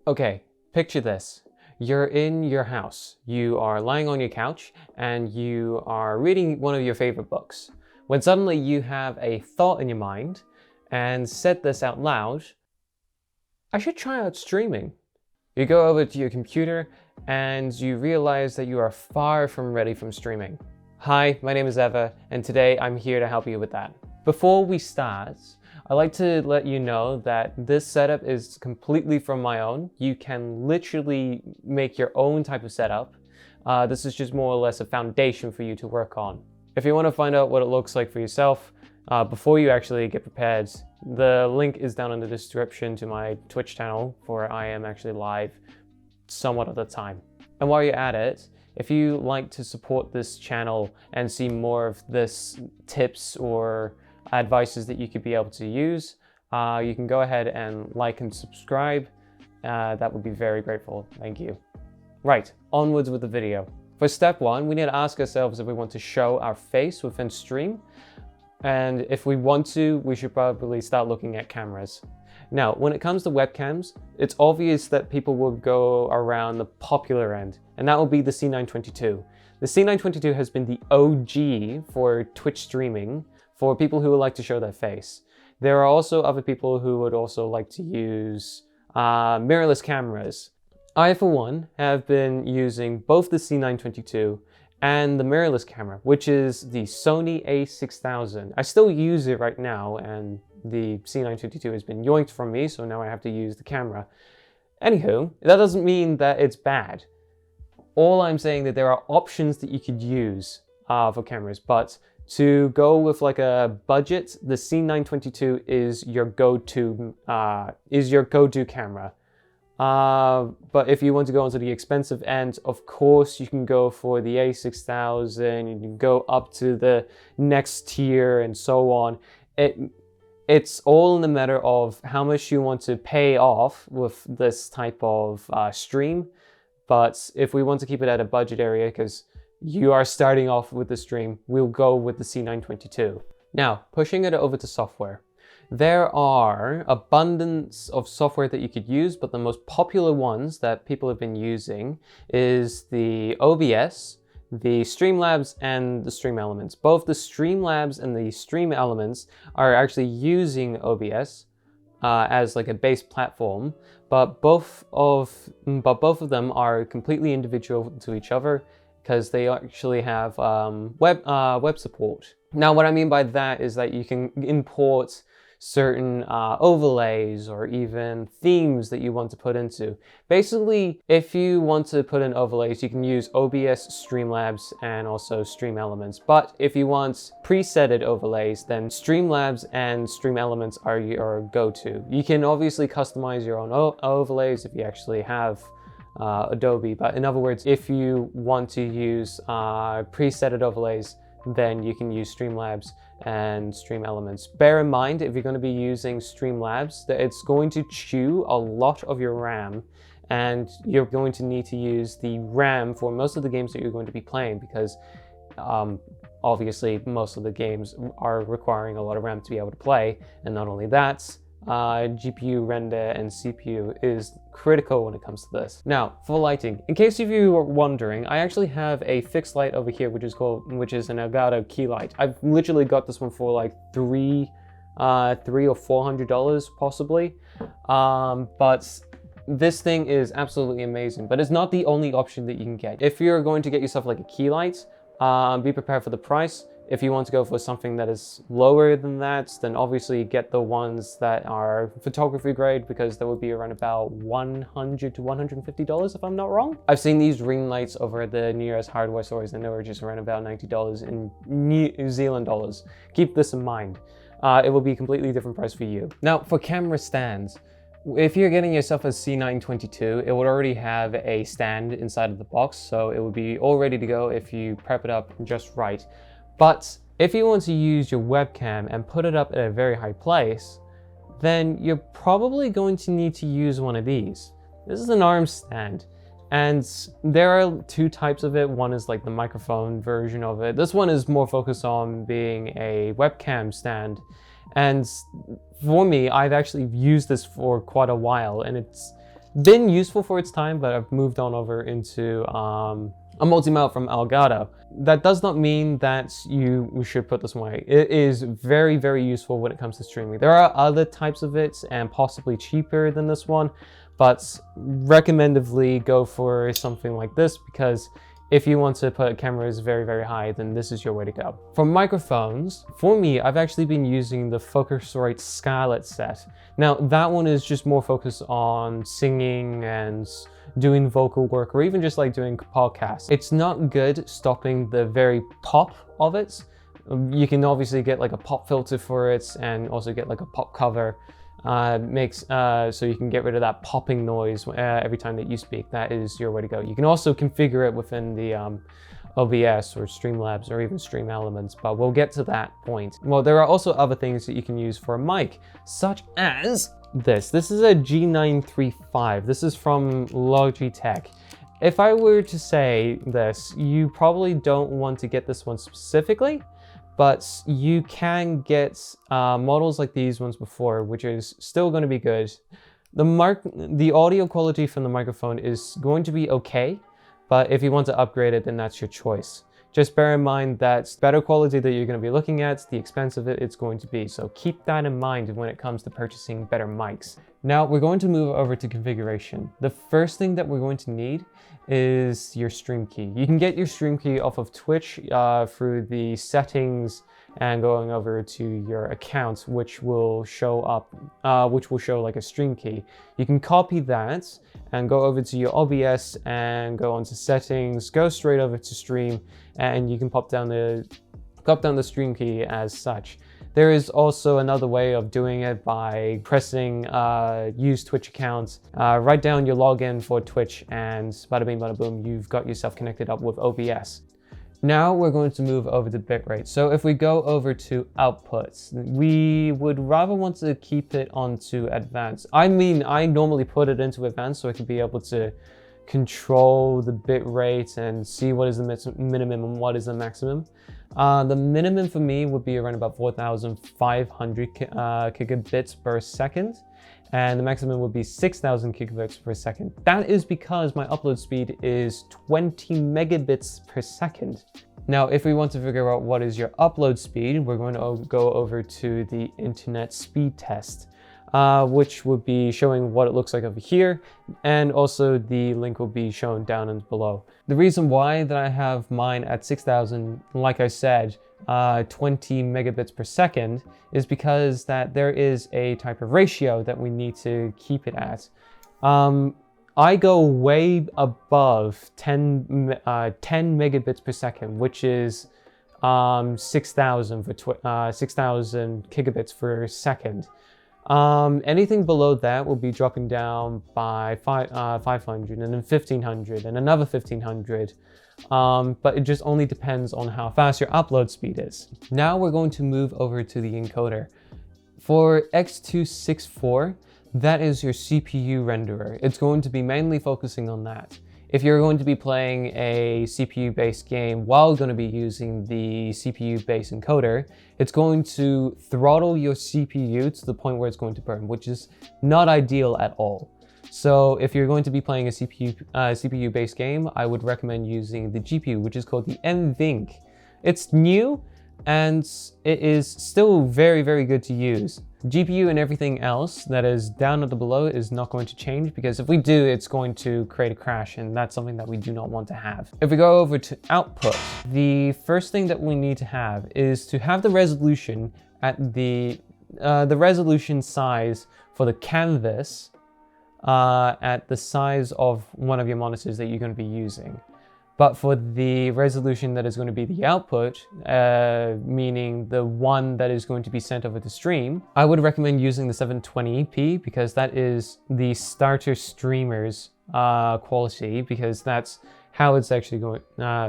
Okay, picture this. You're in your house. You are lying on your couch and you are reading one of your favorite books. When suddenly you have a thought in your mind and said this out loud, I should try out streaming. You go over to your computer and you realize that you are far from ready from streaming. Hi, my name is Eva, and today I'm here to help you with that. Before we start, I'd like to let you know that this setup is completely from my own. You can literally make your own type of setup. This is just more or less a foundation for you to work on. If you want to find out what it looks like for yourself, before you actually get prepared, the link is down in the description to my Twitch channel, where I am actually live somewhat of the time. And while you're at it, if you like to support this channel and see more of this tips or advices that you could be able to use, you can go ahead and like and subscribe. That would be very grateful. Thank you. Right, onwards with the video. For step one, we need to ask ourselves if we want to show our face within stream. And if we want to, we should probably start looking at cameras. Now, when it comes to webcams, it's obvious that people will go around the popular end, and that will be the C922. The C922 has been the OG for Twitch streaming for people who would like to show their face. There are also other people who would also like to use mirrorless cameras. I, for one, have been using both the C922 and the mirrorless camera, which is the Sony a6000. I still use it right now, and the C922 has been yoinked from me, so now I have to use the camera. Anywho, that doesn't mean that it's bad. All I'm saying that there are options that you could use for cameras, but to go with like a budget, the C922 is your go-to camera. But if you want to go onto the expensive end, of course, you can go for the a6000, you can go up to the next tier and so on. It's all in the matter of how much you want to pay off with this type of stream. But if we want to keep it at a budget area, because you are starting off with the stream, we'll go with the C922. Now, pushing it over to software. There are abundance of software that you could use, but the most popular ones that people have been using is the OBS, the Streamlabs, and the Stream Elements. Both the Streamlabs and the Stream Elements are actually using OBS as like a base platform, but both of them are completely individual to each other because they actually have web support. Now, what I mean by that is that you can import certain overlays or even themes that you want to put into. Basically, if you want to put in overlays, you can use OBS, Streamlabs, and also Stream Elements. But if you want presetted overlays, then Streamlabs and Stream Elements are your go-to. You can obviously customize your own overlays if you actually have Adobe. But in other words, if you want to use presetted overlays, then you can use Streamlabs and Stream Elements. Bear in mind, if you're going to be using Streamlabs, that it's going to chew a lot of your RAM, and you're going to need to use the RAM for most of the games that you're going to be playing, because obviously most of the games are requiring a lot of RAM to be able to play. And not only that, GPU, Renda, and CPU is critical when it comes to this. Now, for lighting, in case of you were wondering, I actually have a fixed light over here, which is an Elgato key light. I've literally got this one for like $300 or $400 possibly, but this thing is absolutely amazing. But it's not the only option that you can get. If you're going to get yourself like a key light, be prepared for the price. If you want to go for something that is lower than that, then obviously get the ones that are photography grade, because that would be around about $100 to $150 if I'm not wrong. I've seen these ring lights over at the nearest hardware stores, and they were just around about $90 in New Zealand dollars. Keep this in mind. It will be a completely different price for you. Now, for camera stands, if you're getting yourself a C922, it would already have a stand inside of the box, so it would be all ready to go if you prep it up just right. But if you want to use your webcam and put it up at a very high place, then you're probably going to need to use one of these. This is an arm stand, and there are two types of it. One is like the microphone version of it. This one is more focused on being a webcam stand, And for me, I've actually used this for quite a while, and been useful for its time, but I've moved on over into a multi-mount from Elgato. That does not mean that you should put this away. It is very, very useful when it comes to streaming. There are other types of it and possibly cheaper than this one, but recommendably go for something like this, because if you want to put cameras very, very high, then this is your way to go. For microphones, for me, I've actually been using the Focusrite Scarlett set. Now, that one is just more focused on singing and doing vocal work, or even just like doing podcasts. It's not good stopping the very pop of it. You can obviously get like a pop filter for it and also get like a pop cover. So you can get rid of that popping noise every time that you speak. That is your way to go. You can also configure it within the OBS or Streamlabs or even Stream Elements, but we'll get to that point. Well, there are also other things that you can use for a mic, such as this. This is a G935. This is from Logitech. If I were to say this, you probably don't want to get this one specifically, but you can get models like these ones before, which is still going to be good. The audio quality from the microphone is going to be okay, but if you want to upgrade it, then that's your choice. Just bear in mind that better quality that you're going to be looking at, the expense of it's going to be. So keep that in mind when it comes to purchasing better mics. Now we're going to move over to configuration. The first thing that we're going to need is your stream key. You can get your stream key off of Twitch through the settings and going over to your account, which will show like a stream key. You can copy that and go over to your OBS and go onto settings, go straight over to stream, and you can pop down the stream key as such. There is also another way of doing it by pressing use Twitch account, write down your login for Twitch, and bada bing bada boom, you've got yourself connected up with OBS. Now we're going to move over to bitrate. So if we go over to outputs, we would rather want to keep it onto advanced. I mean, I normally put it into advanced so I can be able to control the bit rate and see what is the minimum and what is the maximum. The minimum for me would be around about 4,500 gigabits per second, and the maximum would be 6,000 gigabits per second. That is because my upload speed is 20 megabits per second. Now, if we want to figure out what is your upload speed, we're going to go over to the internet speed test, which would be showing what it looks like over here, and also the link will be shown down and below. The reason why that I have mine at 6,000, like I said, 20 megabits per second, is because that there is a type of ratio that we need to keep it at. I go way above 10 megabits per second, which is 6,000 gigabits per second. Anything below that will be dropping down by 500 and then 1,500 and another 1,500. But it just only depends on how fast your upload speed is. Now we're going to move over to the encoder. For X264, that is your CPU renderer. It's going to be mainly focusing on that. If you're going to be playing a CPU-based game while going to be using the CPU-based encoder, it's going to throttle your CPU to the point where it's going to burn, which is not ideal at all. So if you're going to be playing a CPU-based game, I would recommend using the GPU, which is called the NVENC. It's new and it is still very, very good to use. GPU and everything else that is down at the below is not going to change, because if we do, it's going to create a crash, and that's something that we do not want to have. If we go over to output, the first thing that we need to have is to have the resolution at the resolution size for the canvas at the size of one of your monitors that you're going to be using. But for the resolution that is going to be the output, meaning the one that is going to be sent over the stream, I would recommend using the 720p, because that is the starter streamer's quality, because that's how it's actually going,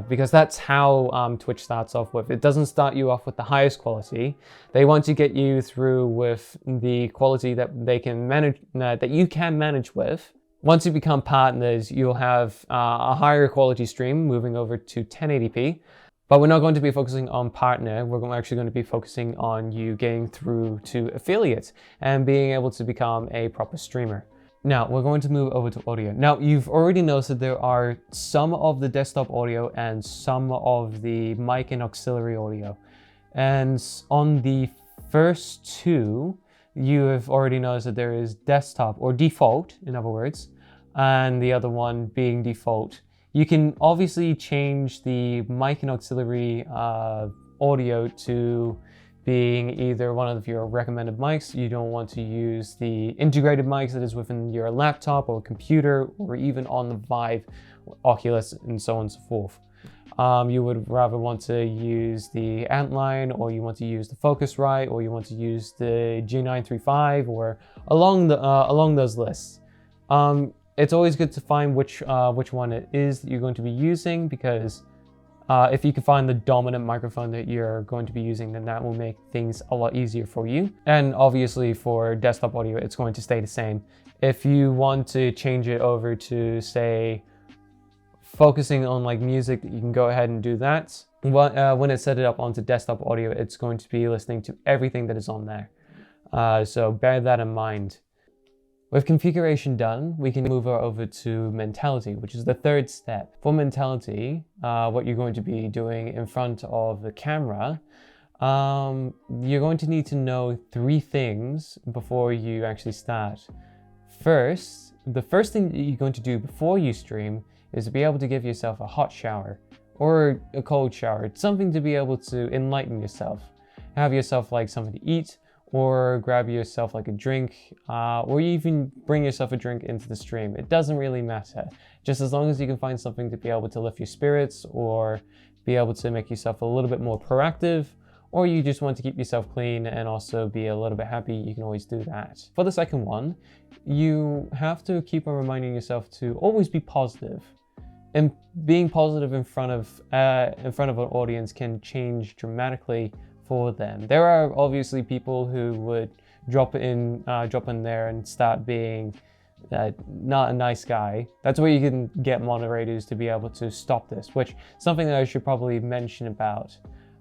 because that's how Twitch starts off with. It doesn't start you off with the highest quality. They want to get you through with the quality that they can manage, that you can manage with. Once you become partners, you'll have a higher quality stream moving over to 1080p, but we're not going to be focusing on partner. We're actually going to be focusing on you getting through to affiliates and being able to become a proper streamer. Now we're going to move over to audio. Now you've already noticed that there are some of the desktop audio and some of the mic and auxiliary audio. And on the first two, you have already noticed that there is desktop or default, in other words, and the other one being default. You can obviously change the mic and auxiliary audio to being either one of your recommended mics. You don't want to use the integrated mics that is within your laptop or computer or even on the Vive, Oculus, and so on and so forth. You would rather want to use the Antline, or you want to use the Focusrite, or you want to use the G935, or along those lists. It's always good to find which one it is that you're going to be using, because if you can find the dominant microphone that you're going to be using, then that will make things a lot easier for you. And obviously for desktop audio, it's going to stay the same. If you want to change it over to, say, focusing on like music, you can go ahead and do that. When it's set it up onto desktop audio, it's going to be listening to everything that is on there. So bear that in mind. With configuration done, we can move over to mentality, which is the third step. For mentality, what you're going to be doing in front of the camera, you're going to need to know 3 things before you actually start. First, the first thing that you're going to do before you stream is to be able to give yourself a hot shower or a cold shower. It's something to be able to enlighten yourself. Have yourself like something to eat, or grab yourself like a drink, or even bring yourself a drink into the stream. It doesn't really matter. Just as long as you can find something to be able to lift your spirits or be able to make yourself a little bit more proactive, or you just want to keep yourself clean and also be a little bit happy, you can always do that. For the second one, you have to keep on reminding yourself to always be positive. And being positive in front of an audience can change dramatically for them. There are obviously people who would drop in there and start being not a nice guy. That's where you can get moderators to be able to stop this, which something that I should probably mention about.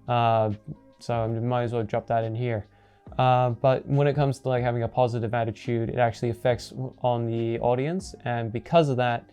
So I might as well drop that in here. But when it comes to like having a positive attitude, it actually affects on the audience, and because of that,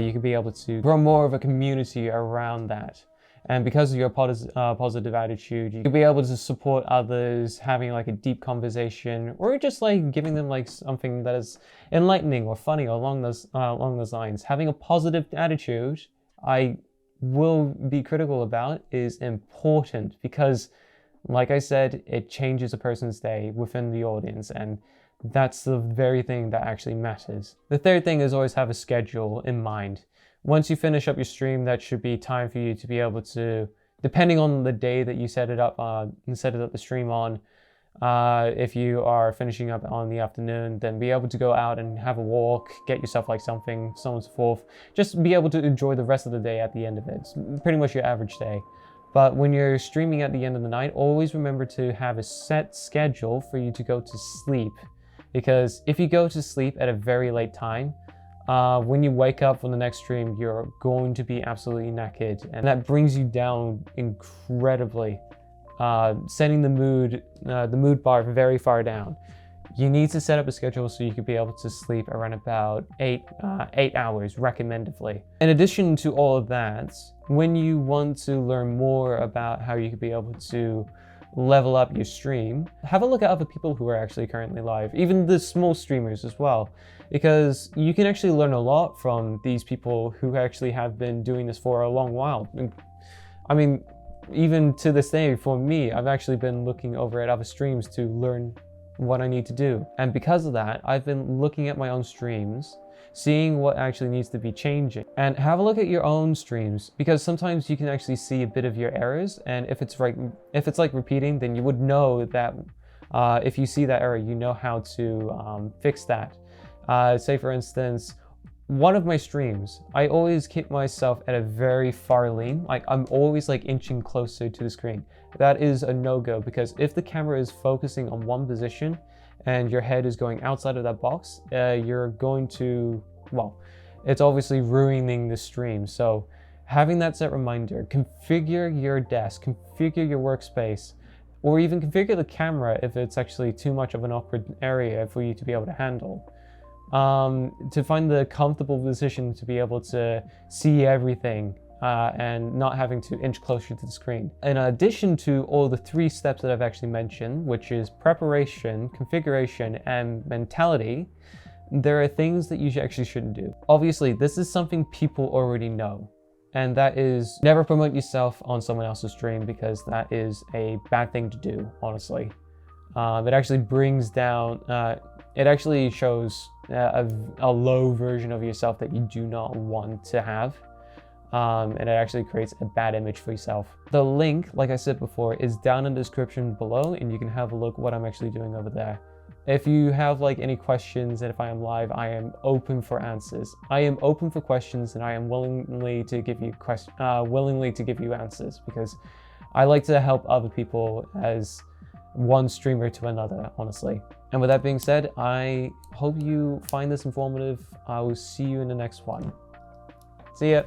you can be able to grow more of a community around that. And because of your positive attitude, you'll be able to support others, having like a deep conversation, or just like giving them like something that is enlightening or funny along those lines. Having a positive attitude, I will be critical about, is important, because like I said, it changes a person's day within the audience, and that's the very thing that actually matters. The third thing is always have a schedule in mind. Once you finish up your stream, that should be time for you to be able to, depending on the day that you set it up the stream on, if you are finishing up on the afternoon, then be able to go out and have a walk, get yourself like something, so on and so forth. Just be able to enjoy the rest of the day at the end of it. It's pretty much your average day. But when you're streaming at the end of the night, always remember to have a set schedule for you to go to sleep. Because if you go to sleep at a very late time, when you wake up from the next stream, you're going to be absolutely knackered, and that brings you down incredibly, setting the mood bar very far down. You need to set up a schedule so you can be able to sleep around about 8 hours, recommendedly. In addition to all of that, when you want to learn more about how you could be able to level up your stream, have a look at other people who are actually currently live, even the small streamers as well, because you can actually learn a lot from these people who actually have been doing this for a long while. I mean, even to this day, for me, I've actually been looking over at other streams to learn what I need to do. And because of that, I've been looking at my own streams, seeing what actually needs to be changing. And have a look at your own streams, because sometimes you can actually see a bit of your errors, and if it's like repeating, then you would know that if you see that error, you know how to fix that. Say for instance, one of my streams, I always keep myself at a very far lean. Like I'm always like inching closer to the screen. That is a no-go, because if the camera is focusing on one position and your head is going outside of that box, you're going to, well, it's obviously ruining the stream. So having that set reminder, configure your desk, configure your workspace, or even configure the camera if it's actually too much of an awkward area for you to be able to handle. to find the comfortable position to be able to see everything and not having to inch closer to the screen. In addition to all the 3 steps that I've actually mentioned, which is preparation, configuration, and mentality, there are things that you actually shouldn't do. Obviously, this is something people already know, and that is never promote yourself on someone else's stream, because that is a bad thing to do, honestly. It actually brings down, it actually shows a low version of yourself that you do not want to have. And it actually creates a bad image for yourself. The link, like I said before, is down in the description below, and you can have a look at what I'm actually doing over there. If you have like any questions, and if I am live, I am open for answers. I am open for questions, and I am willingly to give you answers, because I like to help other people as one streamer to another, honestly. And with that being said, I hope you find this informative. I will see you in the next one. See ya.